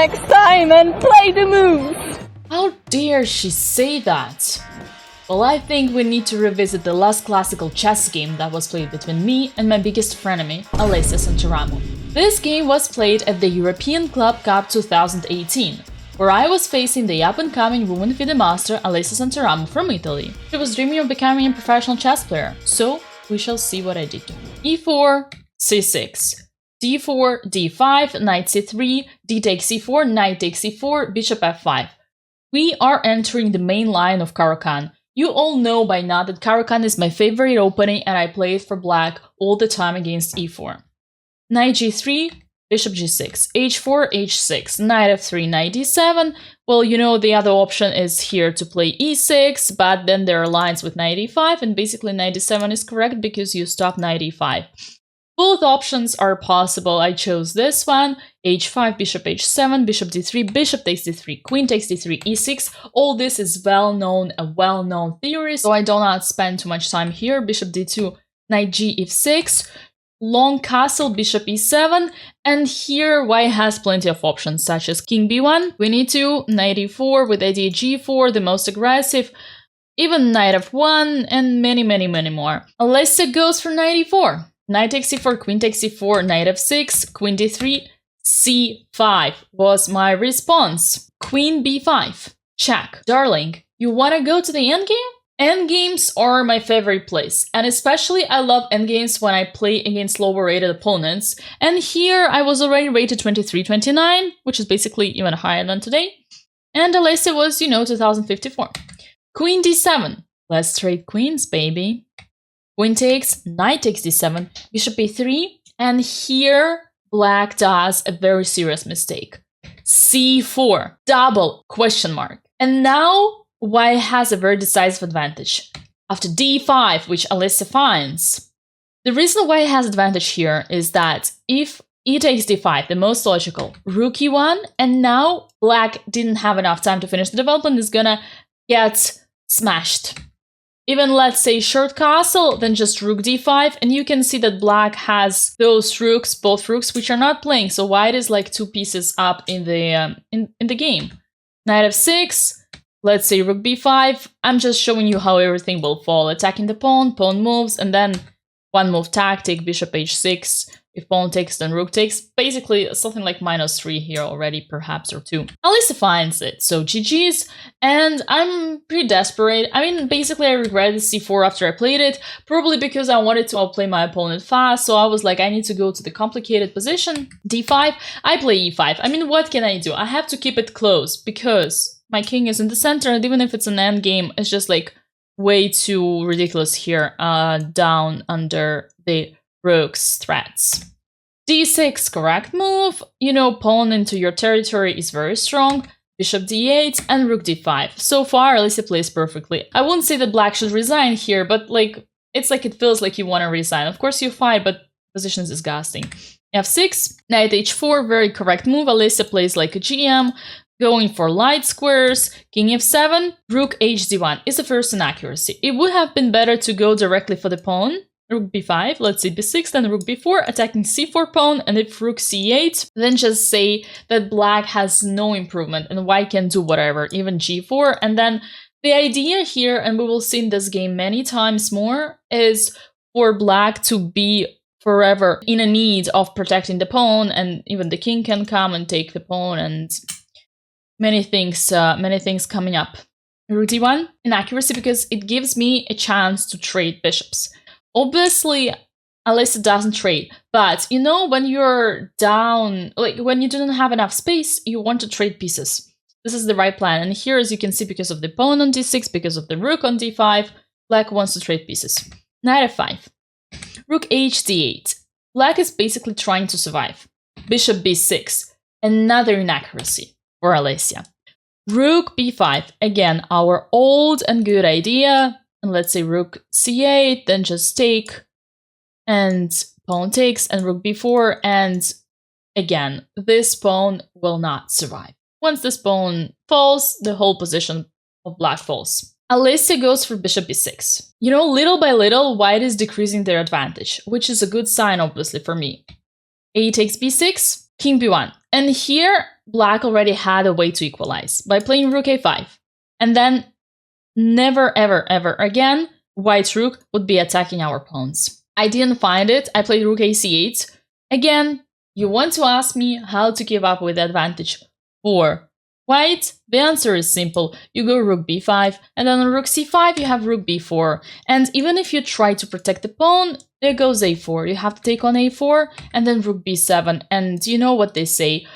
next time and play the moves! How dare she say that? Well, I think we need to revisit the last classical chess game that was played between me and my biggest frenemy, Alessia Santeramo. This game was played at the European Club Cup 2018, where I was facing the up-and-coming woman FIDE master Alessia Santeramo from Italy. She was dreaming of becoming a professional chess player, so we shall see what I did. e4, c6, d4, d5, knight c3, d takes c4, knight takes c4, bishop f5. We are entering the main line of Caro-Kann. You all know by now that Caro-Kann is my favorite opening and I play it for black all the time against e4. Knight g3, bishop g6, h4, h6, knight f3, knight d7. Well, you know, the other option is here to play e6, but then there are lines with knight e5, and basically knight d7 is correct because you stop knight e5. Both options are possible. I chose this one, h5, bishop h7, bishop d3, bishop takes d3, queen takes d3, e6. All this is a well-known theory, so I do not spend too much time here. Bishop d2, knight g f6, long castle, bishop e7, and here white has plenty of options, such as king b1, queen e2, knight e4 with idea g4, the most aggressive, even knight f1, and many more. Alessia goes for knight e4. Knight takes c4, queen takes c4, knight f6, queen d3, c5 was my response. Queen b5, check. Darling, you wanna go to the endgame? Endgames are my favorite place, and especially I love endgames when I play against lower rated opponents, and here I was already rated 23-29, which is basically even higher than today, and Alessia was, you know, 2054. Queen d7, let's trade queens, baby. Queen takes, knight takes d7, bishop a3, and here black does a very serious mistake. c4, double question mark. And now white has a very decisive advantage. After d5, which Alessia finds. The reason why it has advantage here is that if e takes d5, the most logical, rook e1, and now black didn't have enough time to finish the development, is gonna get smashed. Even let's say short castle, then just rook d5, and you can see that black has those rooks, both rooks, which are not playing, so white is like 2 pieces up in the game. Knight f6, let's say rook b5, I'm just showing you how everything will fall. Attacking the pawn, pawn moves, and then one move tactic, bishop h6, if pawn takes, then rook takes. Basically, something like -3 here already, perhaps, or 2. Alessia finds it, so GG's, and I'm pretty desperate. I mean, basically, I regretted c4 after I played it, probably because I wanted to outplay my opponent fast, so I was like, I need to go to the complicated position. d5, I play e5. I mean, what can I do? I have to keep it close, because my king is in the center, and even if it's an endgame, it's just like way too ridiculous here, down under the rook's threats. d6, correct move. You know, pawn into your territory is very strong. Bishop d8 and rook d5. So far, Alessia plays perfectly. I wouldn't say that black should resign here, but like, it's like it feels like you want to resign. Of course you fight, but position is disgusting. f6, knight h4, very correct move. Alessia plays like a GM, going for light squares. King f7, rook hd1 is the first inaccuracy. It would have been better to go directly for the pawn. Rook b5, let's say b6, then rook b4, attacking c4 pawn, and if rook c8, then just say that black has no improvement and white can do whatever, even g4. And then the idea here, and we will see in this game many times more, is for black to be forever in a need of protecting the pawn, and even the king can come and take the pawn, and many things coming up. Rook d1, inaccuracy because it gives me a chance to trade bishops. Obviously, Alessia doesn't trade, but you know, when you're down, like when you don't have enough space, you want to trade pieces. This is the right plan, and here, as you can see, because of the pawn on d6, because of the rook on d5, black wants to trade pieces. Knight f5, rook hd8. Black is basically trying to survive. Bishop b6, another inaccuracy for Alessia. Rook b5, again, our old and good idea. And let's say rook c8, then just take, and pawn takes, and rook b4, and again, this pawn will not survive. Once this pawn falls, the whole position of black falls. Alessia goes for bishop b6. You know, little by little, white is decreasing their advantage, which is a good sign, obviously, for me. A takes b6, king b1. And here, black already had a way to equalize by playing rook a5. And then never, ever, ever again, white's rook would be attacking our pawns. I didn't find it. I played rook ac8. Again, you want to ask me how to keep up with the advantage for white? The answer is simple. You go rook b5, and then on rook c5 you have rook b4. And even if you try to protect the pawn, there goes a4. You have to take on a4, and then rook b7. And you know what they say.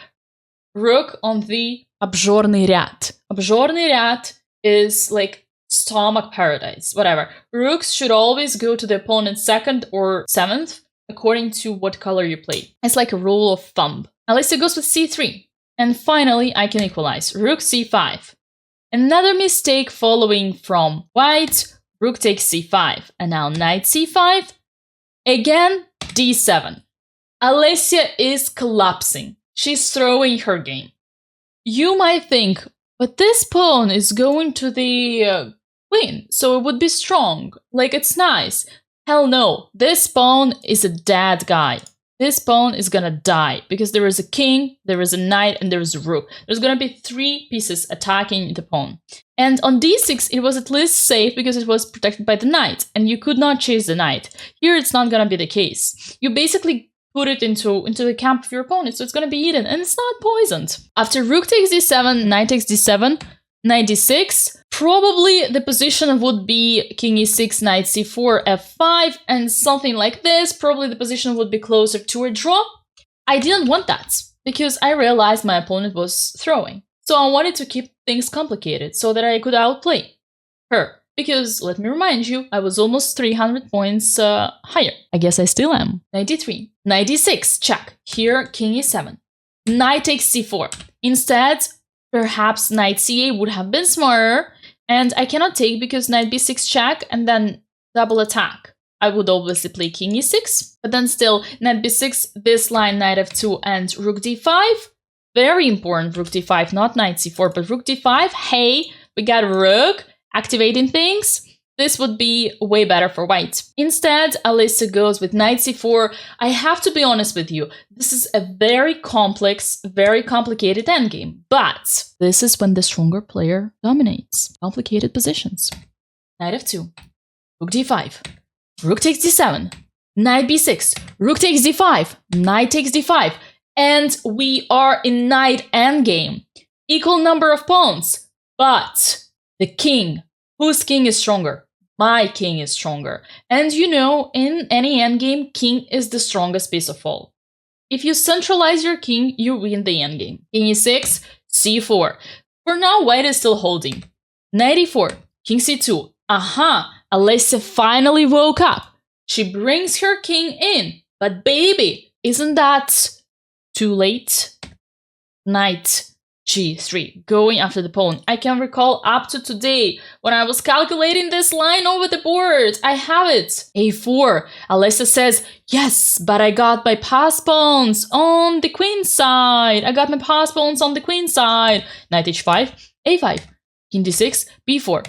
Rook on the обжорный ряд. Обжорный ряд is like stomach paradise, whatever. Rooks should always go to the opponent's 2nd or 7th, according to what color you play. It's like a rule of thumb. Alessia goes with c3. And finally, I can equalize. Rook c5. Another mistake following from white. Rook takes c5. And now knight c5. Again, d7. Alessia is collapsing. She's throwing her game. You might think, but this pawn is going to the queen, so it would be strong. Like, it's nice. Hell no. This pawn is a dead guy. This pawn is gonna die because there is a king, there is a knight, and there is a rook. There's gonna be 3 pieces attacking the pawn. And on d6, it was at least safe because it was protected by the knight, and you could not chase the knight. Here, it's not gonna be the case. You basically put it into the camp of your opponent, so it's gonna be eaten, and it's not poisoned. After rook takes d7, knight takes d7, knight d6, probably the position would be king e6, knight c4, f5, and something like this. Probably the position would be closer to a draw. I didn't want that because I realized my opponent was throwing. So I wanted to keep things complicated so that I could outplay her. Because, let me remind you, I was almost 300 points higher. I guess I still am. Knight d3, knight d6, check. Here, king e7. Knight takes c4. Instead, perhaps knight c8 would have been smarter, and I cannot take because knight b6 check and then double attack. I would obviously play king e6, but then still knight b6, this line knight f2 and rook d5. Very important, rook d5, not knight c4, but rook d5. Hey, we got a rook activating things. This would be way better for white. Instead, Alessia goes with knight c4. I have to be honest with you, this is a very complex, very complicated endgame. But this is when the stronger player dominates. Complicated positions. Knight f2, rook d5, rook takes d7, knight b6, rook takes d5, knight takes d5. And we are in knight endgame. Equal number of pawns. But the king, whose king is stronger? My king is stronger. And you know, in any endgame, king is the strongest piece of all. If you centralize your king, you win the endgame. King e6, c4. For now, white is still holding. Knight e4, king c2. Aha! Alessia finally woke up. She brings her king in. But baby, isn't that too late? Knight g3, going after the pawn. I can recall up to today when I was calculating this line over the board. I have it. a4. Alessia says, yes, but I got my pass pawns on the queen side. I got my pass pawns on the queen side. Knight h5, a5, king d6, b4,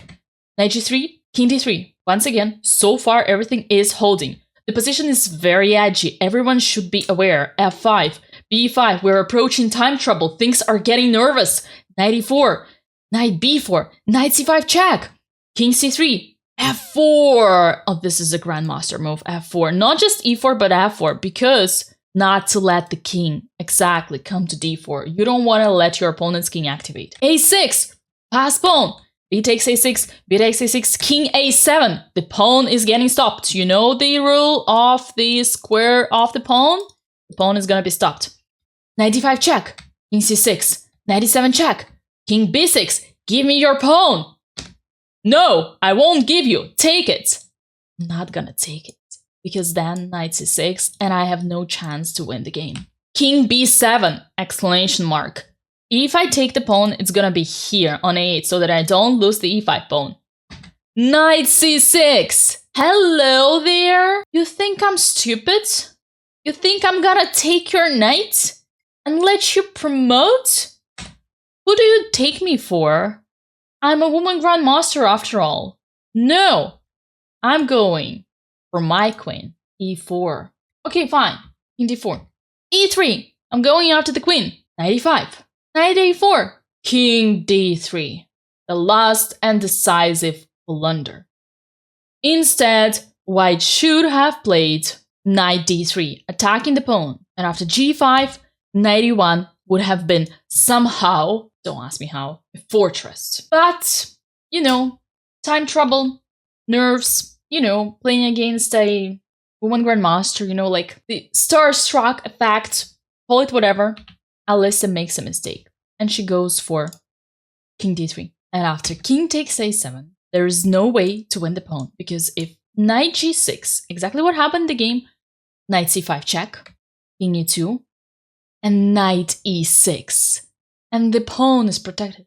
knight g3, king d3. Once again, so far everything is holding. The position is very edgy. Everyone should be aware. f5, b5, we're approaching time trouble. Things are getting nervous. Knight e4, knight b4, knight c5 check, king c3, f4. Oh, this is a grandmaster move, f4. Not just e4, but f4, because not to let the king exactly come to d4. You don't want to let your opponent's king activate. a6, pass pawn. B takes a6, b takes a6, king a7. The pawn is getting stopped. You know the rule of the square of the pawn? The pawn is gonna be stopped. Knight d5 check, king c6, knight e7 check, king b6, give me your pawn. No, I won't give you, take it. I'm not gonna take it, because then knight c6 and I have no chance to win the game. King b7, exclamation mark. If I take the pawn, it's gonna be here on a8 so that I don't lose the e5 pawn. Knight c6, hello there. You think I'm stupid? You think I'm gonna take your knight? And let you promote? Who do you take me for? I'm a woman grandmaster after all. No, I'm going for my queen, e4. Okay, fine, king d4. e3, I'm going after the queen. Knight e5. Knight a4. King d3. The last and decisive blunder. Instead, white should have played knight d3, attacking the pawn. And after g5, knight e1 would have been somehow, don't ask me how, a fortress. But, you know, time trouble, nerves, you know, playing against a woman grandmaster, you know, like the starstruck effect, call it whatever. Alessia makes a mistake and she goes for king d3. And after king takes a7, there is no way to win the pawn, because if knight g6, exactly what happened in the game, knight c5 check, king e2, and knight e6, and the pawn is protected.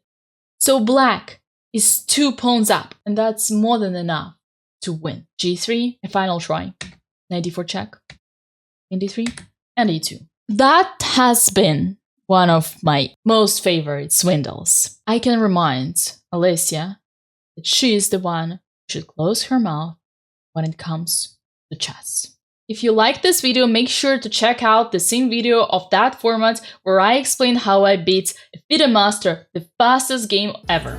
So black is 2 pawns up, and that's more than enough to win. g3, a final try, knight d4 check, king d3, and e2. That has been one of my most favorite swindles. I can remind Alessia that she is the one who should close her mouth when it comes to chess. If you like this video, make sure to check out the same video of that format where I explain how I beat a FIDE master, the fastest game ever.